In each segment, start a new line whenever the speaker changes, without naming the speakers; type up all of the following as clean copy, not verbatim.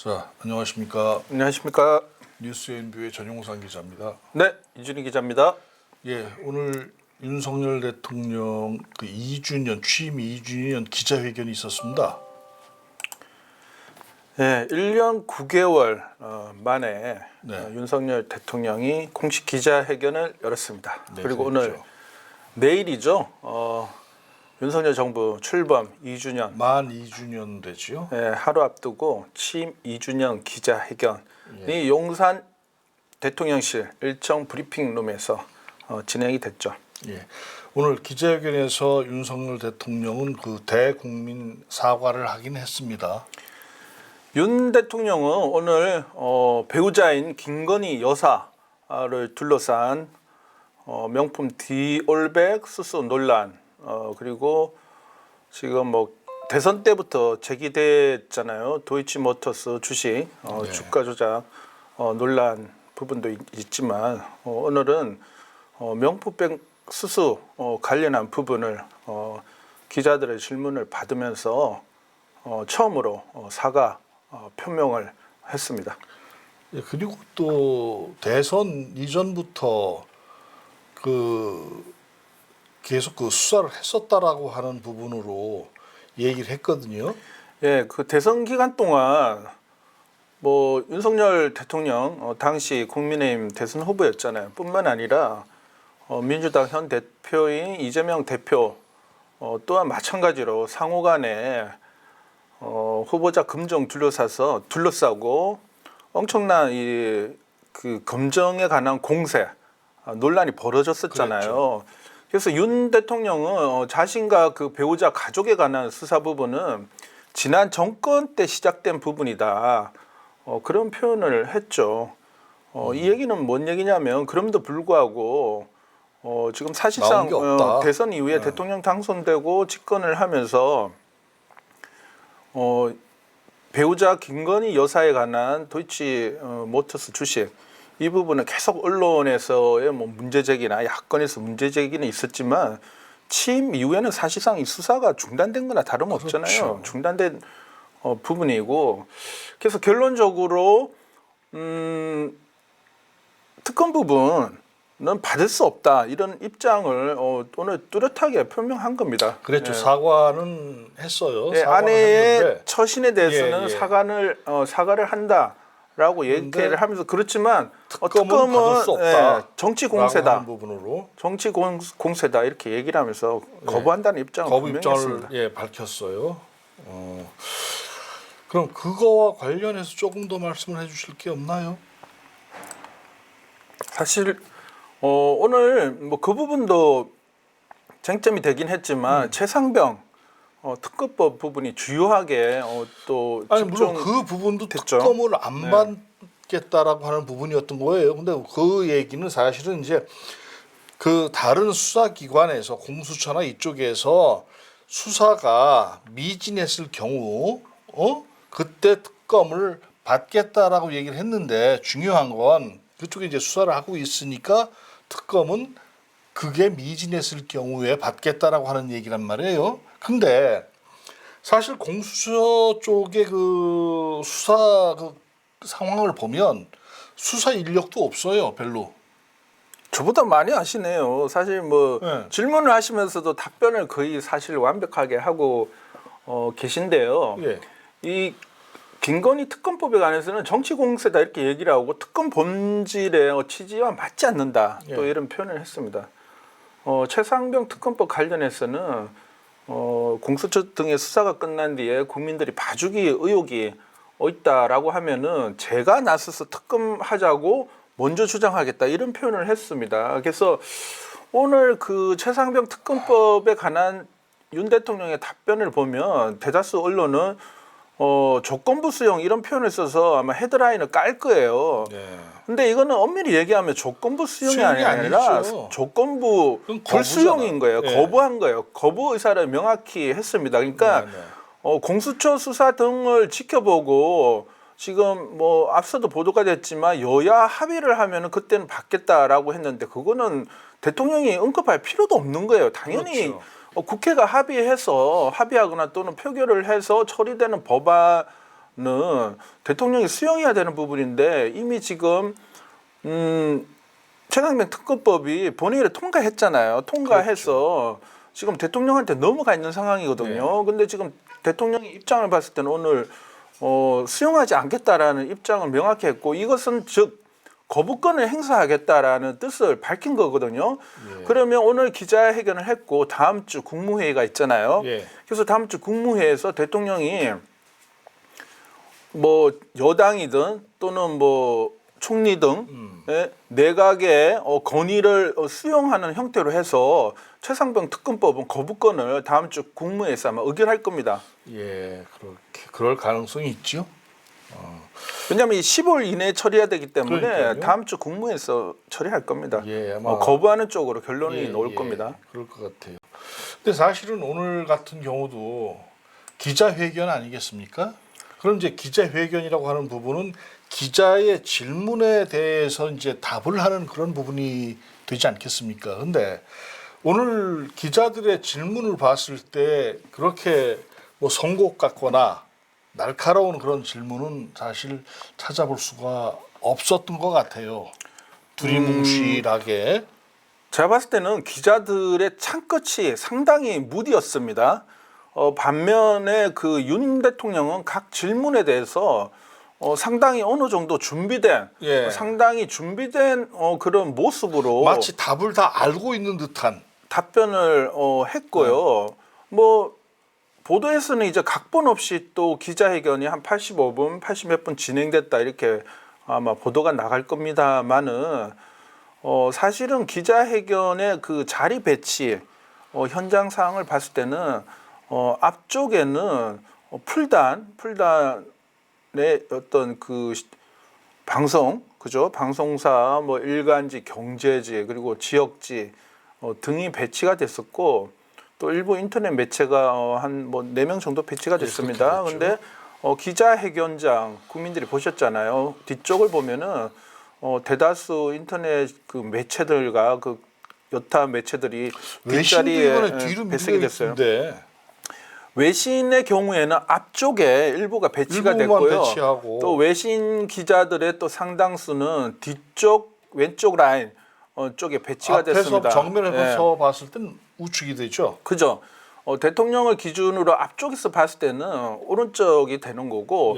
자, 안녕하십니까.
안녕하십니까.
뉴스앤뷰의 전용상 기자입니다.
네, 이준희 기자입니다.
예, 오늘 윤석열 대통령 그 2주년 취임 2주년 기자회견이 있었습니다.
네, 1년 9개월 만에
네.
윤석열 대통령이 공식 기자회견을 열었습니다.
네,
그리고
그렇죠.
오늘 내일이죠. 윤석열 정부 출범 2주년
만 2주년 되지요.
하루 앞두고 취임 2주년 기자회견이
예.
용산 대통령실 일정 브리핑룸에서 진행이 됐죠.
예. 오늘 기자회견에서 윤석열 대통령은 그 대국민 사과를 하긴 했습니다.
윤 대통령은 오늘 배우자인 김건희 여사를 둘러싼 명품 디올백 수수 논란 그리고 지금 뭐 대선 때부터 제기됐잖아요. 도이치모터스 주식
네.
주가 조작 논란 부분도 있지만 오늘은 명품백 수수 관련한 부분을 기자들의 질문을 받으면서 처음으로 사과 표명을 했습니다.
예, 그리고 또 대선 이전부터 그 계속 그 수사를 했었다라고 하는 부분으로 얘기를 했거든요.
예, 그 대선 기간 동안 뭐 윤석열 대통령 당시 국민의힘 대선 후보였잖아요. 뿐만 아니라 민주당 현 대표인 이재명 대표 또한 마찬가지로 상호간에 후보자 검증 둘러싸고 엄청난 그 검증에 관한 공세 논란이 벌어졌었잖아요.
그랬죠.
그래서 윤 대통령은 자신과 그 배우자 가족에 관한 수사 부분은 지난 정권 때 시작된 부분이다. 그런 표현을 했죠. 이 얘기는 뭔 얘기냐면 그럼에도 불구하고 지금 사실상
나온 게 없다.
대선 이후에
네.
대통령 당선되고 집권을 하면서 배우자 김건희 여사에 관한 도이치 모터스 주식 이 부분은 계속 언론에서의 뭐 문제 제기나 야권에서 문제 제기는 있었지만 취임 이후에는 사실상 이 수사가 중단된 거나 다름없잖아요.
그렇죠.
중단된 부분이고 그래서 결론적으로 특검 부분은 받을 수 없다 이런 입장을 오늘 뚜렷하게 표명한 겁니다.
그랬죠.
예.
사과는 했어요.
예,
사과는
아내의
했는데
처신에 대해서는
예, 예.
사과를 한다라고 얘기를 하면서 그렇지만
특검은 받을 수 없다.
정치
라고
공세다,
하는 부분으로
정치 공세다 이렇게 얘기를 하면서 거부한다는 입장을
거부
분명히
입장을
했습니다.
예, 밝혔어요. 그럼 그거와 관련해서 조금 더 말씀을 해주실 게 없나요?
사실 오늘 뭐 그 부분도 쟁점이 되긴 했지만 최상병 특검법 부분이 주요하게 또
아니 물론
집중
그 부분도
됐죠.
특검을 안 받겠다라고 하는 부분이었던 거예요. 근데 그 얘기는 사실은 이제 그 다른 수사기관에서 공수처나 이쪽에서 수사가 미진했을 경우 그때 특검을 받겠다라고 얘기를 했는데 중요한 건 그쪽에 이제 수사를 하고 있으니까 특검은 그게 미진했을 경우에 받겠다라고 하는 얘기란 말이에요. 근데 사실 공수처 쪽의 그 수사 그 상황을 보면 수사 인력도 없어요, 별로.
저보다 많이 아시네요. 사실 뭐
네.
질문을 하시면서도 답변을 거의 사실 완벽하게 하고 계신데요.
예.
이 김건희 특검법에 관해서는 정치 공세다 이렇게 얘기를 하고 특검 본질의 취지와 맞지 않는다. 또
예.
이런 표현을 했습니다. 최상병 특검법 관련해서는 공수처 등의 수사가 끝난 뒤에 국민들이 봐주기 의혹이 있다라고 하면은 제가 나서서 특검하자고 먼저 주장하겠다 이런 표현을 했습니다. 그래서 오늘 그 최상병 특검법에 관한 윤 대통령의 답변을 보면 대다수 언론은 조건부 수용 이런 표현을 써서 아마 헤드라인을 깔 거예요.
네.
근데 이거는 엄밀히 얘기하면 조건부 수용이
수용이
아니라
아니죠.
조건부
그건
불수용인 거예요.
거부잖아. 예.
거부한 거예요. 거부 의사를 명확히 했습니다. 그러니까
네, 네.
공수처 수사 등을 지켜보고 지금 뭐 앞서도 보도가 됐지만 여야 합의를 하면은 그때는 받겠다라고 했는데 그거는 대통령이 언급할 필요도 없는 거예요. 당연히
그렇죠.
국회가 합의하거나 또는 표결을 해서 처리되는 법안 대통령이 수용해야 되는 부분인데 이미 지금 최상병 특검법이 본회의를 통과했잖아요. 통과해서 지금 대통령한테 넘어가 있는 상황이거든요. 근데 지금 대통령의 입장을 봤을 때는 오늘 수용하지 않겠다라는 입장을 명확히 했고 이것은 즉 거부권을 행사하겠다라는 뜻을 밝힌 거거든요. 그러면 오늘 기자회견을 했고 다음 주 국무회의가 있잖아요. 그래서 다음 주 국무회의에서 대통령이 뭐 여당이든 또는 뭐 총리 등 내각의 건의를 수용하는 형태로 해서 최상병 특검법은 거부권을 다음 주 국무회의에서 아마 의결할 겁니다.
예, 그럴 가능성이 있죠.
왜냐하면 이 10월 이내에 처리해야 되기 때문에
그러니까요.
다음 주 국무회의에서 처리할 겁니다.
예, 아마
거부하는 쪽으로 결론이 나올 겁니다.
그럴 것 같아요. 근데 사실은 오늘 같은 경우도 기자회견 아니겠습니까? 그럼 이제 기자회견이라고 하는 부분은 기자의 질문에 대해서 이제 답을 하는 그런 부분이 되지 않겠습니까? 근데 오늘 기자들의 질문을 봤을 때 그렇게 뭐 선곡 같거나 날카로운 그런 질문은 사실 찾아볼 수가 없었던 것 같아요. 두리뭉실하게.
제가 봤을 때는 기자들의 창끝이 상당히 무디었습니다. 반면에 그 윤 대통령은 각 질문에 대해서 상당히 어느 정도 준비된, 상당히 준비된 그런 모습으로
마치 답을 다 알고 있는 듯한
답변을 했고요. 뭐 보도에서는 이제 각본 없이 또 기자회견이 한 85분, 80몇 분 진행됐다 이렇게 아마 보도가 나갈 겁니다만은 사실은 기자회견의 그 자리 배치 현장 상황을 봤을 때는 앞쪽에는 풀단의 어떤 그 방송, 그죠? 방송사, 뭐 일간지, 경제지, 그리고 지역지 등이 배치가 됐었고 또 일부 인터넷 매체가 한 뭐 4명 정도 배치가 됐습니다. 그런데 기자회견장 국민들이 보셨잖아요. 뒤쪽을 보면은 대다수 인터넷 그 매체들과 그 여타 매체들이 뒷자리에 배색이 됐어요. 외신의 경우에는 앞쪽에 일부가 배치가 됐고요.
배치하고.
또 외신 기자들의 또 상당수는 뒤쪽 왼쪽 라인 쪽에 배치가 됐습니다.
정면에서 봤을 땐 우측이 되죠.
그죠. 대통령을 기준으로 앞쪽에서 봤을 때는 오른쪽이 되는 거고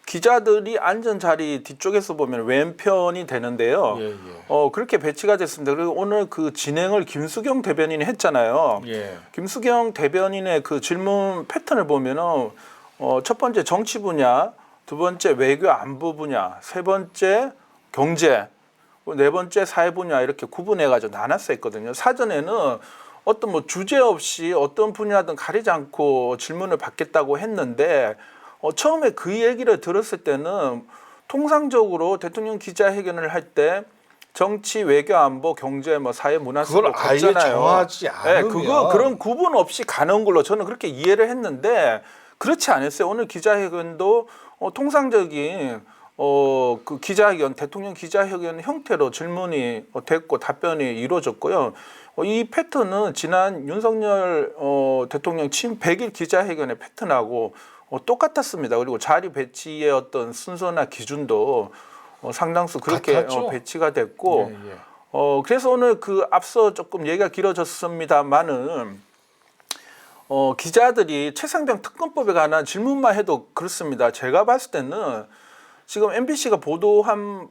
기자들이 앉은 자리 뒤쪽에서 보면 왼편이 되는데요. 그렇게 배치가 됐습니다. 그리고 오늘 그 진행을 김수경 대변인이 했잖아요. 김수경 대변인의 그 질문 패턴을 보면은 첫 번째 정치 분야, 두 번째 외교 안보 분야, 세 번째 경제, 네 번째 사회 분야 이렇게 구분해 가지고 나눴어 있거든요. 사전에는 어떤 뭐 주제 없이 어떤 분야든 가리지 않고 질문을 받겠다고 했는데 처음에 그 얘기를 들었을 때는 통상적으로 대통령 기자회견을 할 때 정치, 외교, 안보, 경제, 뭐 사회, 문화
그걸 아예 정하지 않으면
그런 구분 없이 가는 걸로 저는 그렇게 이해를 했는데 그렇지 않았어요. 오늘 기자회견도 통상적인 그 기자회견, 대통령 기자회견 형태로 질문이 됐고 답변이 이루어졌고요. 이 패턴은 지난 윤석열 대통령 취임 100일 기자회견의 패턴하고 똑같았습니다. 그리고 자리 배치의 어떤 순서나 기준도 상당수 그렇게 배치가 됐고 그래서 오늘 그 앞서 조금 얘기가 길어졌습니다만은 기자들이 최상병 특검법에 관한 질문만 해도 그렇습니다. 제가 봤을 때는 지금 MBC가 보도한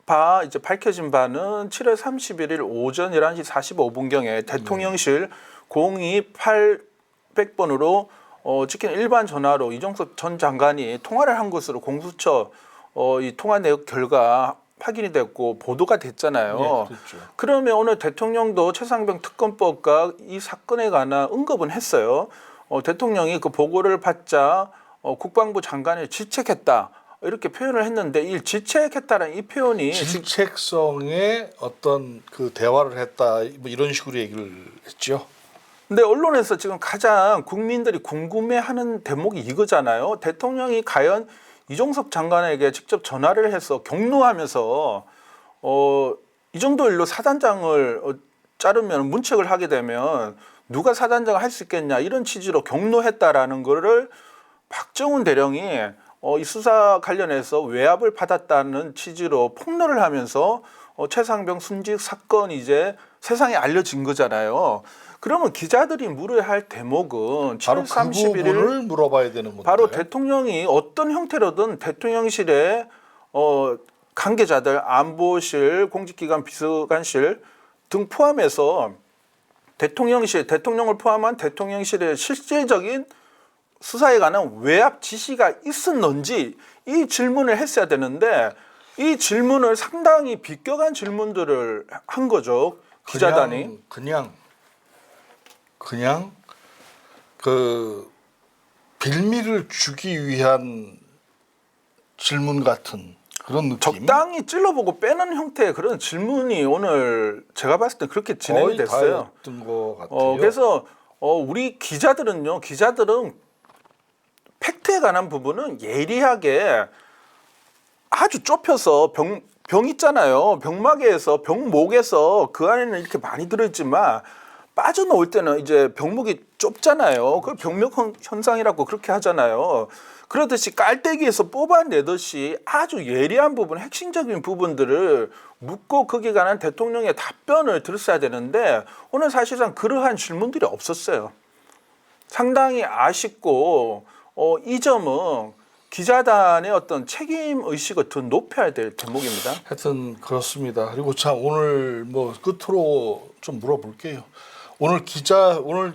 바 이제 밝혀진 바는 7월 31일 오전 11시 45분경에 대통령실 02800번으로 찍힌 일반 전화로 이종석 전 장관이 통화를 한 것으로 공수처 이 통화 내용 결과 확인이 됐고 보도가 됐잖아요. 그러면 오늘 대통령도 최상병 특검법과 이 사건에 관한 언급은 했어요. 대통령이 그 보고를 받자 국방부 장관을 질책했다. 이렇게 표현을 했는데 이 질책했다는 이 표현이
질책성의 어떤 그 대화를 했다 뭐 이런 식으로 얘기를 했죠.
근데 언론에서 지금 가장 국민들이 궁금해하는 대목이 이거잖아요. 대통령이 과연 이종석 장관에게 직접 전화를 해서 격노하면서 이 정도 일로 사단장을 자르면 문책을 하게 되면 누가 사단장을 할 수 있겠냐 이런 취지로 격노했다라는 거를 박정훈 대령이 이 수사 관련해서 외압을 받았다는 취지로 폭로를 하면서 최상병 순직 사건이 이제 세상에 알려진 거잖아요. 그러면 기자들이 물어야 할 대목은
바로
7월
그
31일
부분을 물어봐야 되는 건데.
바로 대통령이 어떤 형태로든 대통령실에 관계자들, 안보실, 공직기관 비서관실 등 포함해서 대통령을 포함한 대통령실의 실질적인 수사에 관한 외압 지시가 있었는지 이 질문을 했어야 되는데 이 질문을 상당히 비껴간 질문들을 한 거죠. 기자단이.
그냥 그 빌미를 주기 위한 질문 같은 그런 느낌.
적당히 찔러보고 빼는 형태의 그런 질문이 오늘 제가 봤을 때 그렇게 진행이
거의
됐어요.
다였던 것 같아요.
그래서 우리 기자들은 팩트에 관한 부분은 예리하게 아주 좁혀서 병 있잖아요. 병막에서 병목에서 그 안에는 이렇게 많이 들어있지만 빠져나올 때는 이제 병목이 좁잖아요. 그걸 병목 현상이라고 그렇게 하잖아요. 그러듯이 깔때기에서 뽑아내듯이 아주 예리한 부분, 핵심적인 부분들을 묻고 거기에 관한 대통령의 답변을 들었어야 되는데 오늘 사실상 그러한 질문들이 없었어요. 상당히 아쉽고 이 점은 기자단의 어떤 책임 의식을 더 높여야 될 대목입니다.
하여튼 그렇습니다. 그리고 자 오늘 뭐 끝으로 좀 물어볼게요. 오늘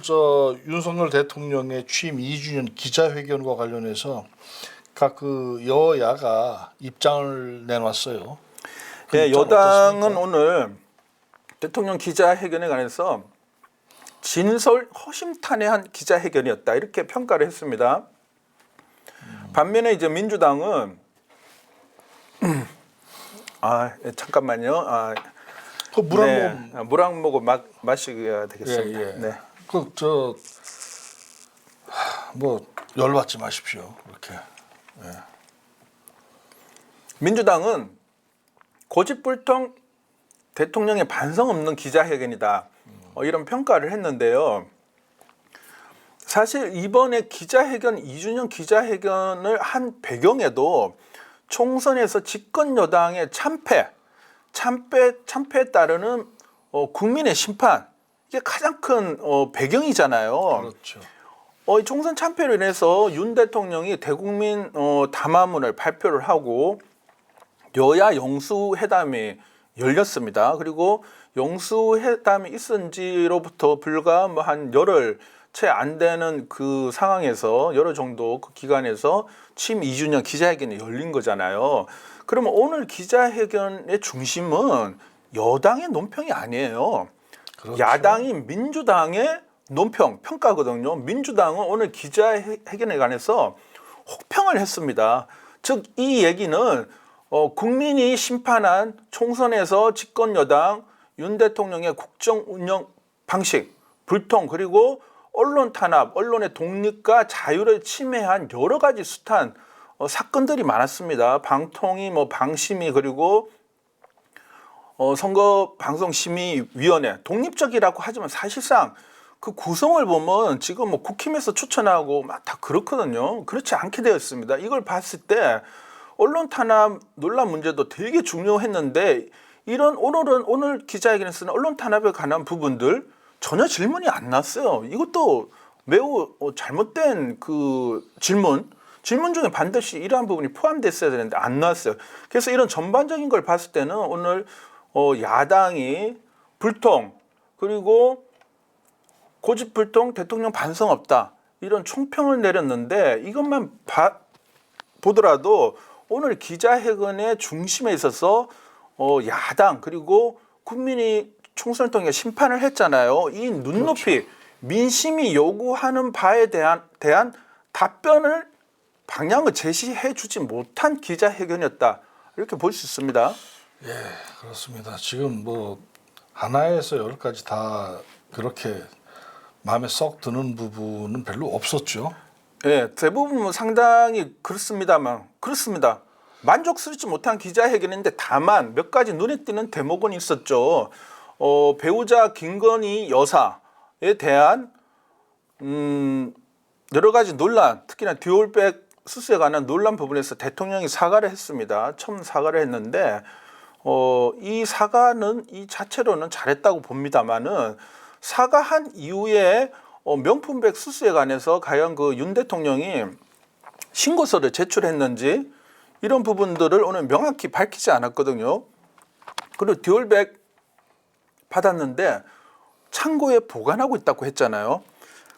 저 윤석열 대통령의 취임 2주년 기자회견과 관련해서 각 그 여야가 입장을 내놨어요. 그
네,
입장
여당은
어떻습니까?
오늘 대통령 기자회견에 관해서 진솔 허심탄회한 기자회견이었다 이렇게 평가를 했습니다. 반면에 이제 민주당은 잠깐만요.
그 물 한 모금
물 한 모금 마셔야 되겠습니다.
예, 예.
네.
뭐 열받지 마십시오. 이렇게.
민주당은 고집불통 대통령의 반성 없는 기자회견이다. 이런 평가를 했는데요. 사실 이번에 기자회견 2주년 기자회견을 한 배경에도 총선에서 집권 여당의 참패에 따르는 국민의 심판 이게 가장 큰 배경이잖아요.
그렇죠.
이 총선 참패로 인해서 윤 대통령이 대국민 담화문을 발표를 하고 여야 영수회담이 열렸습니다. 그리고 영수회담이 있은 지로부터 불과 뭐 한 열흘 채 안 되는 그 상황에서 열흘 정도 그 기간에서 취임 2주년 기자회견이 열린 거잖아요. 그러면 오늘 기자회견의 중심은 여당의 논평이 아니에요.
그렇죠.
야당이 민주당의 평가거든요. 민주당은 오늘 기자회견에 관해서 혹평을 했습니다. 즉 이 얘기는 국민이 심판한 총선에서 집권 여당 윤 대통령의 국정 운영 방식, 불통 그리고 언론 탄압, 언론의 독립과 자유를 침해한 여러 가지 숱한 사건들이 많았습니다. 방통위, 방심위 그리고 선거방송심의위원회 독립적이라고 하지만 사실상 그 구성을 보면 지금 국힘에서 추천하고 막 다 그렇거든요. 그렇지 않게 되어 있습니다. 이걸 봤을 때 언론 탄압 논란 문제도 되게 중요했는데 오늘 기자회견에서는 언론 탄압에 관한 부분들 전혀 질문이 안 났어요. 이것도 매우 잘못된 그 질문 중에 반드시 이러한 부분이 포함됐어야 되는데 안 나왔어요. 그래서 이런 전반적인 걸 봤을 때는 오늘 야당이 불통 그리고 고집불통 대통령 반성 없다 이런 총평을 내렸는데 이것만 보더라도 오늘 기자회견의 중심에 있어서 야당 그리고 국민이 총선을 통해 심판을 했잖아요. 이 눈높이
그렇죠.
민심이 요구하는 바에 대한 답변을 방향을 제시해 주지 못한 기자회견이었다. 이렇게 볼 수 있습니다.
예, 그렇습니다. 지금 뭐 하나에서 열까지 다 그렇게 마음에 썩 드는 부분은 별로 없었죠.
예, 대부분 상당히 그렇습니다. 만족스럽지 못한 기자회견인데 다만 몇 가지 눈에 띄는 대목은 있었죠. 배우자 김건희 여사에 대한 여러 가지 논란, 특히나 듀얼백 수수에 관한 논란 부분에서 대통령이 사과를 했습니다. 처음 사과를 했는데 이 사과는 이 자체로는 잘했다고 봅니다만은 사과한 이후에 명품백 수수에 관해서 과연 그 윤 대통령이 신고서를 제출했는지 이런 부분들을 오늘 명확히 밝히지 않았거든요. 그리고 듀얼백 받았는데 창고에 보관하고 있다고 했잖아요.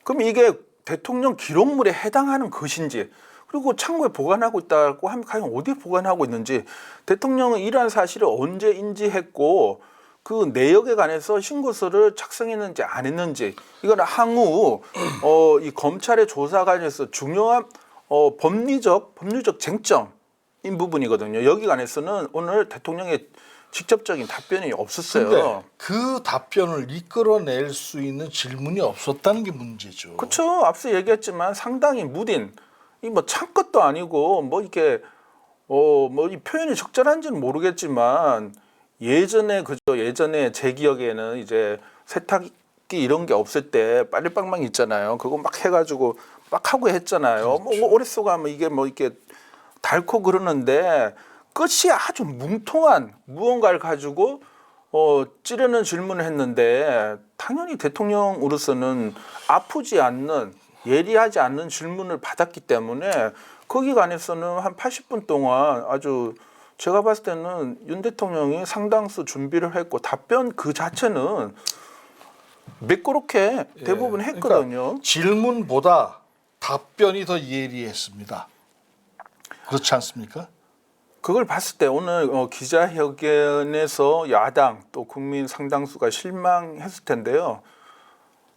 그럼 이게 대통령 기록물에 해당하는 것인지, 그리고 창고에 보관하고 있다고 하면 과연 어디에 보관하고 있는지, 대통령은 이러한 사실을 언제 인지했고 그 내역에 관해서 신고서를 작성했는지 안 했는지, 이거는 향후 이 검찰의 조사 관련해서 중요한 법리적 쟁점인 부분이거든요. 여기 관해서는 오늘 대통령의 직접적인 답변이 없었어요.
근데 그 답변을 이끌어낼 수 있는 질문이 없었다는 게 문제죠.
그렇죠. 앞서 얘기했지만 상당히 무딘, 이 뭐 찬 것도 아니고 뭐 이렇게 뭐 이 표현이 적절한지는 모르겠지만 예전에 제 기억에는 이제 세탁기 이런 게 없을 때 빨래방망이 있잖아요. 그거 막 해가지고 막 하고 했잖아요.
그렇죠.
뭐 오래 쓰고 하면 이게 뭐 이렇게 닳고 그러는데 끝이 아주 뭉통한 무언가를 가지고 찌르는 질문을 했는데 당연히 대통령으로서는 아프지 않는, 예리하지 않는 질문을 받았기 때문에 거기 관해서는 한 80분 동안 아주 제가 봤을 때는 윤 대통령이 상당수 준비를 했고 답변 그 자체는 매끄럽게 대부분 했거든요.
그러니까 질문보다 답변이 더 예리했습니다. 그렇지 않습니까?
그걸 봤을 때 오늘 기자회견에서 야당 또 국민 상당수가 실망했을 텐데요.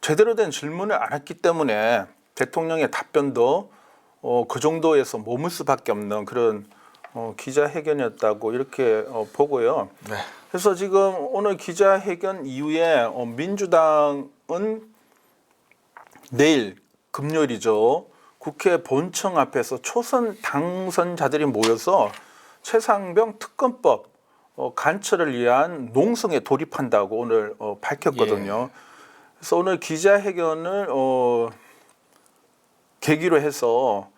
제대로 된 질문을 안 했기 때문에 대통령의 답변도 그 정도에서 머물 수밖에 없는 그런 기자회견이었다고 이렇게 보고요.
네.
그래서 지금 오늘 기자회견 이후에 민주당은 내일 금요일이죠. 국회 본청 앞에서 초선 당선자들이 모여서 최상병 특검법 간처를 위한 농성에 돌입한다고 오늘 밝혔거든요. 그래서 오늘 기자회견을 계기로 해서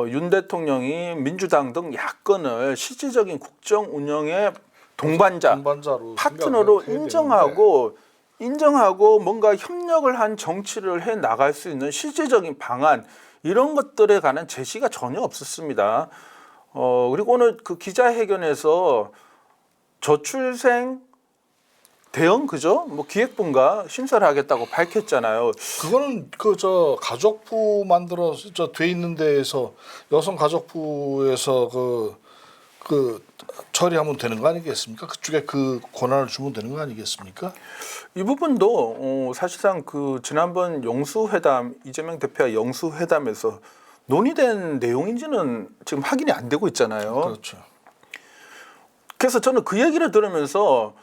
윤 대통령이 민주당 등 야권을 실질적인 국정 운영의
동반자로
파트너로
생각을 해야
인정하고 뭔가 협력을 한 정치를 해 나갈 수 있는 실질적인 방안, 이런 것들에 관한 제시가 전혀 없었습니다. 그리고 오늘 그 기자회견에서 저출생 대응 뭐 기획부인가 신설을 하겠다고 밝혔잖아요.
그거는 가족부 만들어 돼 있는 데에서 여성 가족부에서 그 처리하면 되는 거 아니겠습니까? 그쪽에 그 권한을 주면 되는 거 아니겠습니까?
이 부분도 사실상 그 지난번 영수회담, 이재명 대표와 영수회담에서 논의된 내용인지는 지금 확인이 안 되고 있잖아요.
그렇죠.
그래서 저는 그 얘기를 들으면서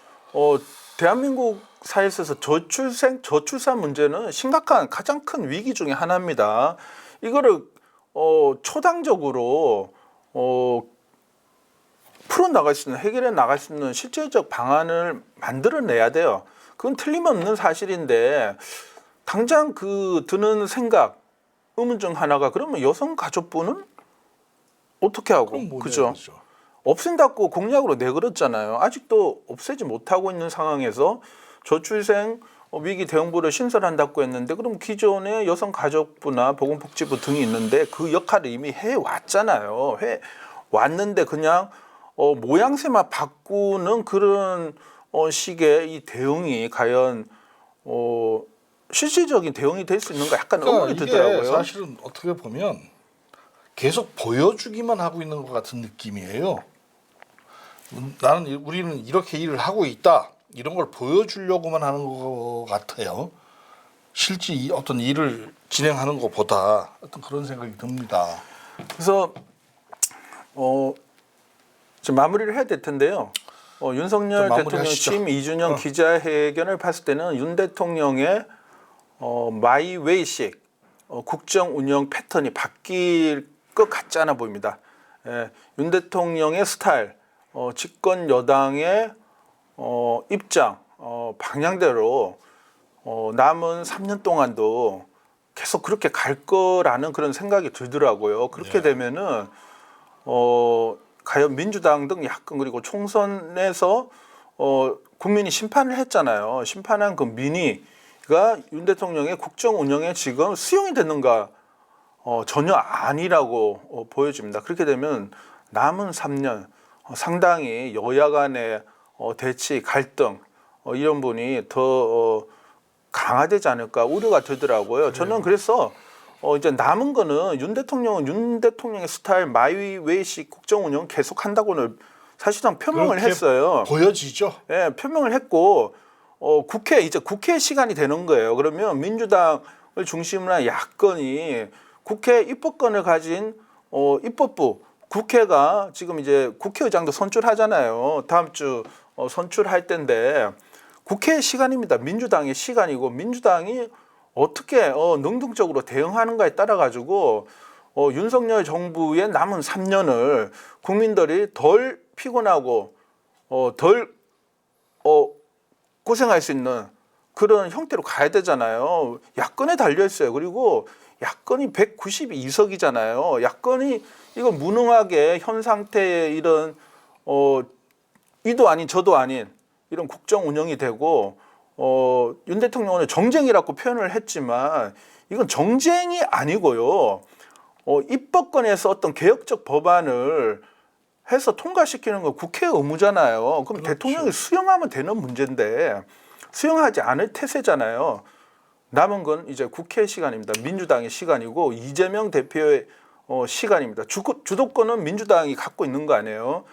대한민국 사회에서 저출산 문제는 심각한 가장 큰 위기 중에 하나입니다. 이거를 초당적으로 풀어나갈 수 있는, 해결해 나갈 수 있는 실질적 방안을 만들어내야 돼요. 그건 틀림없는 사실인데 당장 그 드는 생각, 의문 중 하나가 그러면 여성가족부는 어떻게 하고, 그죠? 없앤다고 공약으로 내걸었잖아요. 아직도 없애지 못하고 있는 상황에서 저출생 위기 대응부를 신설한다고 했는데 그럼 기존의 여성가족부나 보건복지부 등이 있는데 그 역할을 이미 해왔잖아요. 해왔는데 그냥 모양새만 바꾸는 그런 식의 이 대응이 과연 실질적인 대응이 될 수 있는가 약간 의문이 들더라고요.
사실은 어떻게 보면 계속 보여주기만 하고 있는 것 같은 느낌이에요. 우리는 이렇게 일을 하고 있다, 이런 걸 보여주려고만 하는 것 같아요. 실제 어떤 일을 진행하는 것보다 어떤 그런 생각이 듭니다.
그래서 지금 마무리를 해야 될 텐데요. 윤석열 대통령 취임 2주년 기자회견을 봤을 때는 윤 대통령의 마이웨이식 국정 운영 패턴이 바뀔 것 같지 않아 보입니다. 윤 대통령의 스타일, 집권 여당의 입장, 방향대로 남은 3년 동안도 계속 그렇게 갈 거라는 그런 생각이 들더라고요. 그렇게
네.
되면은 과연 민주당 등 야권 그리고 총선에서 국민이 심판을 했잖아요. 심판한 그 민의가 윤 대통령의 국정 운영에 지금 수용이 됐는가? 전혀 아니라고 보여집니다. 그렇게 되면 남은 3년 상당히 여야 간의 대치, 갈등 이런 분이 더 강화되지 않을까 우려가 되더라고요. 저는 그래서 이제 남은 거는 윤 대통령의 스타일 마이웨이식 국정 운영 계속 한다고는 사실상 표명을
그렇게
했어요.
보여지죠.
예, 표명을 했고 이제 국회 시간이 되는 거예요. 그러면 민주당을 중심으로 한 야권이 국회 입법권을 가진 입법부 국회가 지금 이제 국회의장도 선출하잖아요. 다음 주 선출할 때인데 국회 시간입니다. 민주당의 시간이고 민주당이 어떻게 능동적으로 대응하는가에 따라 가지고 윤석열 정부의 남은 3년을 국민들이 덜 피곤하고 덜 고생할 수 있는 그런 형태로 가야 되잖아요. 야권에 달려 있어요. 그리고 야권이 192석이잖아요. 야권이 이거 무능하게 현 상태의 이런 이도 아닌 저도 아닌 이런 국정 운영이 되고 윤 대통령은 정쟁이라고 표현을 했지만 이건 정쟁이 아니고요. 입법권에서 어떤 개혁적 법안을 해서 통과시키는 건 국회 의무잖아요. 그럼
그렇죠.
대통령이 수용하면 되는 문제인데 수용하지 않을 태세잖아요. 남은 건 이제 국회 시간입니다. 민주당의 시간이고 이재명 대표의 시간입니다. 주도권은 민주당이 갖고 있는 거 아니에요.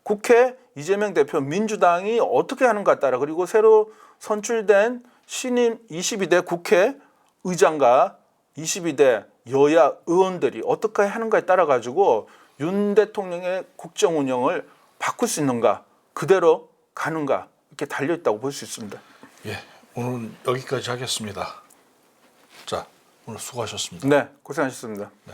국회 이재명 대표 민주당이 어떻게 하는가 따라 그리고 새로 선출된 신임 22대 국회의장과 22대 여야 의원들이 어떻게 하는가에 따라 가지고 윤 대통령의 국정 운영을 바꿀 수 있는가 그대로 가는가 이렇게 달려 있다고 볼 수 있습니다.
예, 오늘 여기까지 하겠습니다. 자, 오늘 수고하셨습니다.
네, 고생하셨습니다.
네.